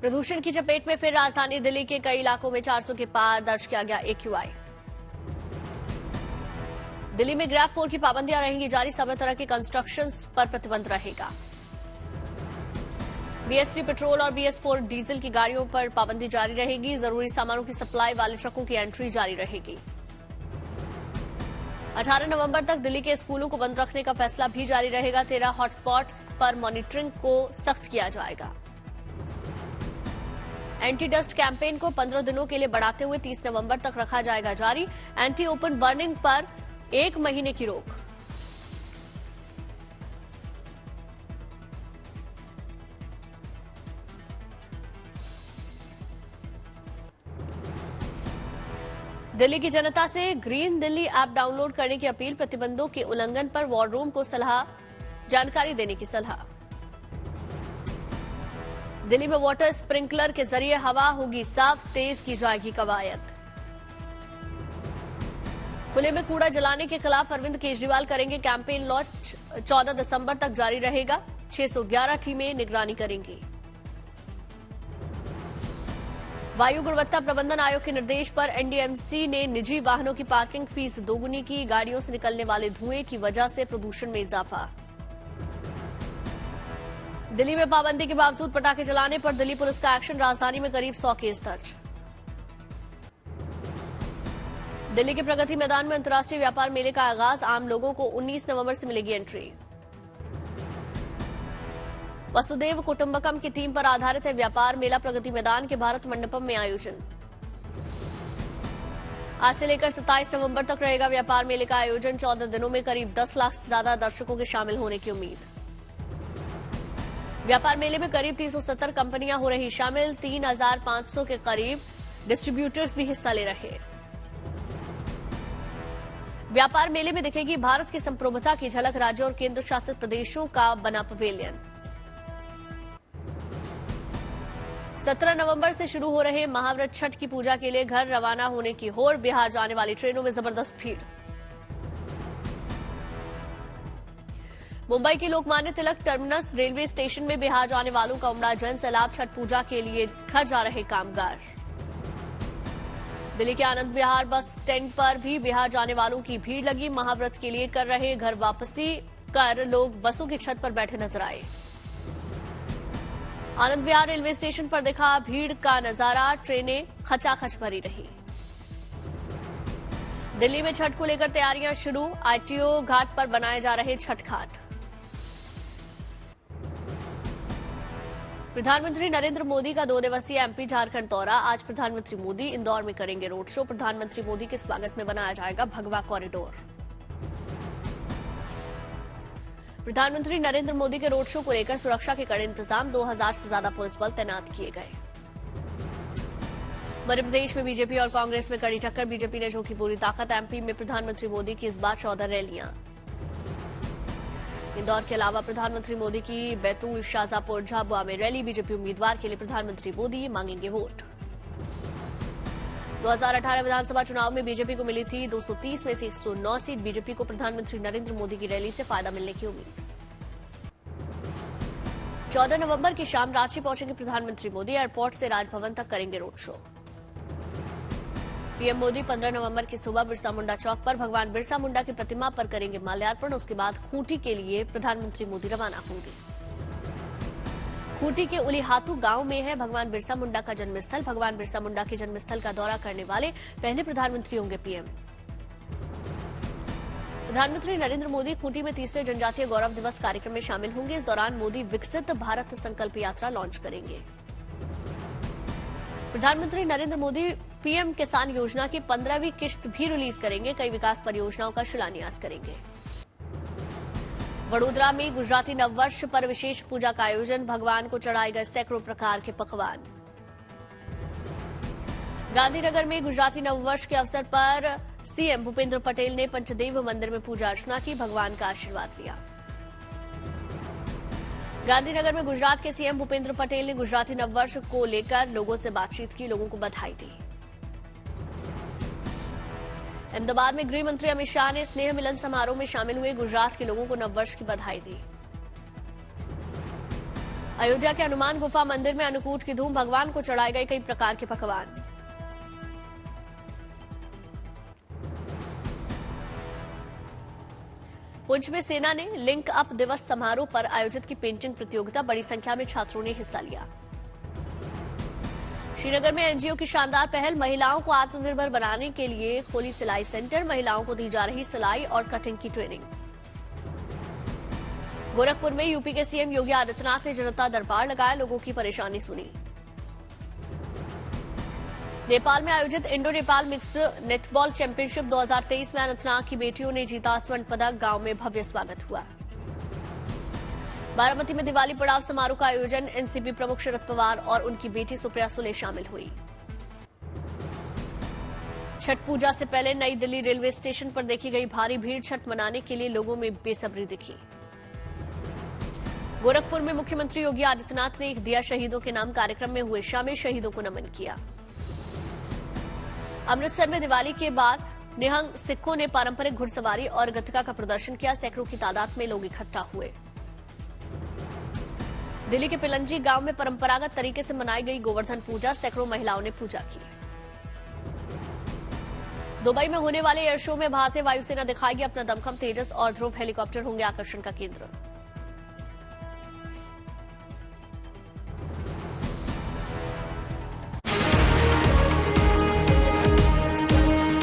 प्रदूषण की चपेट में फिर राजधानी दिल्ली के कई इलाकों में 400 के पार दर्ज किया गया AQI। दिल्ली में ग्रैब 4 की पाबंदियां रहेंगी जारी, सभी तरह के कंस्ट्रक्शन पर प्रतिबंध रहेगा। BS3 पेट्रोल और BS4 डीजल की गाड़ियों पर पाबंदी जारी रहेगी। जरूरी सामानों की सप्लाई वाले ट्रकों की एंट्री जारी रहेगी। 18 नवंबर तक दिल्ली के स्कूलों को बंद रखने का फैसला भी जारी रहेगा। 13 हॉटस्पॉट्स पर मॉनिटरिंग को सख्त किया जाएगा। एंटी डस्ट कैंपेन को 15 दिनों के लिए बढ़ाते हुए 30 नवंबर तक रखा जाएगा जारी। एंटी ओपन बर्निंग पर 1 महीने की रोक। दिल्ली की जनता से ग्रीन दिल्ली ऐप डाउनलोड करने की अपील। प्रतिबंधों के उल्लंघन पर वॉर रूम को जानकारी देने की सलाह। दिल्ली में वाटर स्प्रिंकलर के जरिए हवा होगी साफ, तेज की जाएगी कवायद। खुले में कूड़ा जलाने के खिलाफ अरविंद केजरीवाल करेंगे कैंपेन लॉन्च। 14 दिसंबर तक जारी रहेगा। 611 टीमें निगरानी करेंगी। वायु गुणवत्ता प्रबंधन आयोग के निर्देश पर NDMC ने निजी वाहनों की पार्किंग फीस दोगुनी की। गाड़ियों से निकलने वाले धुएं की वजह से प्रदूषण में इजाफा। दिल्ली में पाबंदी के बावजूद पटाखे जलाने पर दिल्ली पुलिस का एक्शन। राजधानी में करीब 100 केस दर्ज। दिल्ली के प्रगति मैदान में अंतर्राष्ट्रीय व्यापार मेले का आगाज। आम लोगों को 19 नवंबर से मिलेगी एंट्री। वसुदेव कुटुंबकम की थीम पर आधारित है व्यापार मेला। प्रगति मैदान के भारत मंडपम में आयोजन। आज से लेकर 27 नवंबर तक रहेगा व्यापार मेले का आयोजन। 14 दिनों में करीब 10 लाख से ज्यादा दर्शकों के शामिल होने की उम्मीद। व्यापार मेले में करीब 370 कंपनियां हो रही शामिल। 3500 के करीब डिस्ट्रीब्यूटर्स भी हिस्सा ले रहे। व्यापार मेले में दिखेगी भारत की संप्रभुता की झलक। राज्यों और केंद्र शासित प्रदेशों का बना पवेलियन। 17 नवंबर से शुरू हो रहे महाव्रत छठ की पूजा के लिए घर रवाना होने की होड़। बिहार जाने वाली ट्रेनों में जबरदस्त भीड़। मुंबई के Lokmanya Tilak terminus railway station में बिहार जाने वालों का उमड़ा जन सैलाब। छठ पूजा के लिए घर जा रहे कामगार। दिल्ली के आनंद विहार बस स्टैंड पर भी बिहार जाने वालों की भीड़ लगी। महाव्रत के लिए कर रहे घर वापसी कर लोग बसों की छत पर बैठे नजर आए। आनंद विहार रेलवे स्टेशन पर दिखा भीड़ का नजारा। ट्रेनें खचाखच भरी रही। दिल्ली में छठ को लेकर तैयारियां शुरू। ITO घाट पर बनाए जा रहे छठ घाट। प्रधानमंत्री नरेंद्र मोदी का 2 दिवसीय MP झारखंड दौरा। आज प्रधानमंत्री मोदी इंदौर में करेंगे रोड शो। प्रधानमंत्री मोदी के स्वागत में बनाया जाएगा भगवा कॉरिडोर। प्रधानमंत्री नरेंद्र मोदी के रोड शो को लेकर सुरक्षा के कड़े इंतजाम। 2000 से ज्यादा पुलिस बल तैनात किए गए। मध्य प्रदेश में बीजेपी और कांग्रेस में कड़ी टक्कर। बीजेपी ने झोंकी पूरी ताकत। MP में प्रधानमंत्री मोदी की इस बार 14 रैलियां। इंदौर के अलावा प्रधानमंत्री मोदी की बैतूल, शाजापुर, झाबुआ में रैली। बीजेपी उम्मीदवार के लिए प्रधानमंत्री मोदी मांगेंगे वोट। 2018 विधानसभा चुनाव में बीजेपी को मिली थी 230 में से 109 सीट। बीजेपी को प्रधानमंत्री नरेंद्र मोदी की रैली से फायदा मिलने की उम्मीद। 14 नवंबर की शाम रांची पहुंचेंगे प्रधानमंत्री मोदी। एयरपोर्ट से राजभवन तक करेंगे रोड शो। पीएम मोदी 15 नवंबर की सुबह बिरसा मुंडा चौक पर भगवान बिरसा मुंडा की प्रतिमा पर करेंगे माल्यार्पण। उसके बाद खूंटी के लिए प्रधानमंत्री मोदी रवाना होंगे। खूंटी के उलीहातू गांव में है भगवान बिरसा मुंडा का जन्मस्थल। भगवान बिरसा मुंडा के जन्मस्थल का दौरा करने वाले पहले प्रधानमंत्री होंगे पीएम। प्रधानमंत्री नरेंद्र मोदी खूंटी में 3रे जनजातीय गौरव दिवस कार्यक्रम में शामिल होंगे। इस दौरान मोदी विकसित भारत संकल्प यात्रा लॉन्च करेंगे। प्रधानमंत्री नरेंद्र मोदी पीएम किसान योजना की 15वीं किश्त भी रिलीज करेंगे। कई विकास परियोजनाओं का शिलान्यास करेंगे। वडोदरा में गुजराती नववर्ष पर विशेष पूजा का आयोजन। भगवान को चढ़ाए गए सैकड़ों प्रकार के पकवान। गांधीनगर में गुजराती नववर्ष के अवसर पर सीएम भूपेंद्र पटेल ने पंचदेव मंदिर में पूजा अर्चना की। भगवान का आशीर्वाद लिया। गांधीनगर में गुजरात के सीएम भूपेंद्र पटेल ने गुजराती नववर्ष को लेकर लोगों से बातचीत की। लोगों को बधाई दी। अहमदाबाद में गृह मंत्री अमित शाह ने स्नेह मिलन समारोह में शामिल हुए गुजरात के लोगों को नववर्ष की बधाई दी। अयोध्या के हनुमान गुफा मंदिर में अन्नकूट की धूम, भगवान को चढ़ाए गए कई प्रकार के पकवान। पुंछ में सेना ने लिंक अप दिवस समारोह पर आयोजित की पेंटिंग प्रतियोगिता, बड़ी संख्या में छात्रों ने हिस्सा लिया। श्रीनगर में एनजीओ की शानदार पहल, महिलाओं को आत्मनिर्भर बनाने के लिए खोली सिलाई सेंटर, महिलाओं को दी जा रही सिलाई और कटिंग की ट्रेनिंग। गोरखपुर में यूपी के सीएम योगी आदित्यनाथ ने जनता दरबार लगाया, लोगों की परेशानी सुनी। नेपाल में आयोजित Indo Nepal mixed netball championship 2023 में अनंतनाग की बेटियों ने जीता स्वर्ण पदक, गांव में भव्य स्वागत हुआ। बारामती में दिवाली पड़ाव समारोह का आयोजन, एनसीपी प्रमुख शरद पवार और उनकी बेटी सुप्रिया सुले शामिल हुई। छठ पूजा से पहले नई दिल्ली रेलवे स्टेशन पर देखी गई भारी भीड़, छठ मनाने के लिए लोगों में बेसब्री दिखी। गोरखपुर में मुख्यमंत्री योगी आदित्यनाथ ने एक दिया शहीदों के नाम कार्यक्रम में हुए शामिल, शहीदों को नमन किया। अमृतसर में दिवाली के बाद निहंग सिखों ने पारंपरिक घुड़सवारी और गतका का प्रदर्शन किया, सैकड़ों की तादाद में लोग इकट्ठा हुए। दिल्ली के पिलंजी गांव में परंपरागत तरीके से मनाई गई गोवर्धन पूजा, सैकड़ों महिलाओं ने पूजा की। दुबई में होने वाले एयर शो में भारतीय वायुसेना दिखाएगी अपना दमखम, तेजस और ध्रुव हेलीकॉप्टर होंगे आकर्षण का केंद्र।